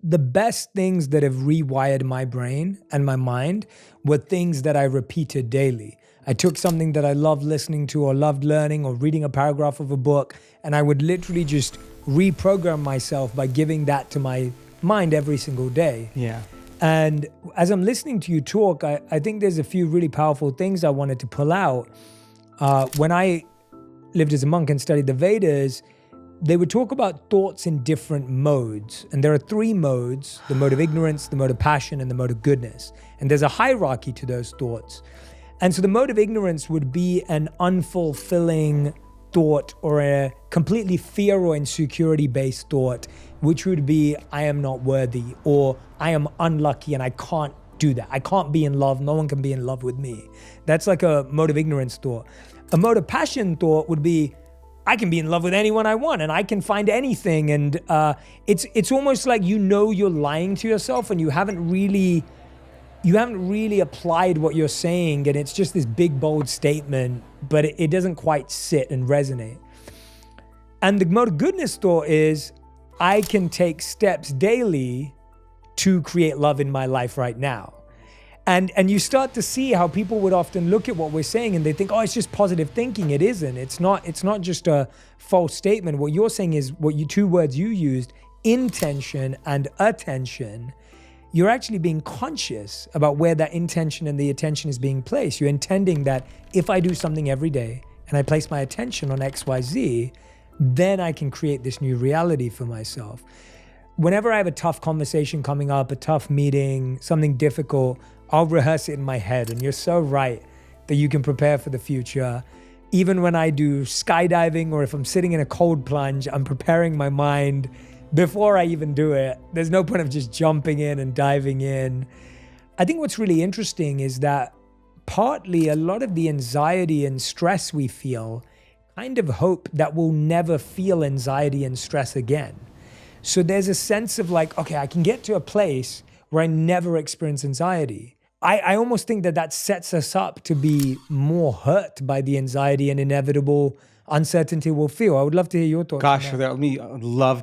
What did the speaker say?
the best things that have rewired my brain and my mind were things that I repeated daily. I took something that I loved listening to or loved learning or reading a paragraph of a book, and I would literally just reprogram myself by giving that to my mind every single day. Yeah. And as I'm listening to you talk, I think there's a few really powerful things I wanted to pull out. When I lived as a monk and studied the Vedas, they would talk about thoughts in different modes. And there are 3 modes: the mode of ignorance, the mode of passion, and the mode of goodness. And there's a hierarchy to those thoughts. And so the mode of ignorance would be an unfulfilling thought or a completely fear or insecurity-based thought, which would be, I am not worthy, or I am unlucky and I can't do that. I can't be in love. No one can be in love with me. That's like a mode of ignorance thought. A mode of passion thought would be, I can be in love with anyone I want and I can find anything. And it's almost like you're lying to yourself and you haven't really applied what you're saying, and it's just this big, bold statement, but it doesn't quite sit and resonate. And the mode of goodness thought is, I can take steps daily to create love in my life right now. And you start to see how people would often look at what we're saying and they think, oh, it's just positive thinking. It isn't. It's not just a false statement. What you're saying is two words you used, intention and attention. You're actually being conscious about where that intention and the attention is being placed. You're intending that if I do something every day and I place my attention on X, Y, Z, then I can create this new reality for myself. Whenever I have a tough conversation coming up, a tough meeting, something difficult, I'll rehearse it in my head. And you're so right that you can prepare for the future. Even when I do skydiving or if I'm sitting in a cold plunge, I'm preparing my mind before I even do it. There's no point of just jumping in and diving in. I think what's really interesting is that partly a lot of the anxiety and stress we feel kind of hope that we'll never feel anxiety and stress again. So there's a sense of like, okay, I can get to a place where I never experience anxiety. I almost think that sets us up to be more hurt by the anxiety and inevitable uncertainty we'll feel. I would love to hear your thoughts. Gosh, I would love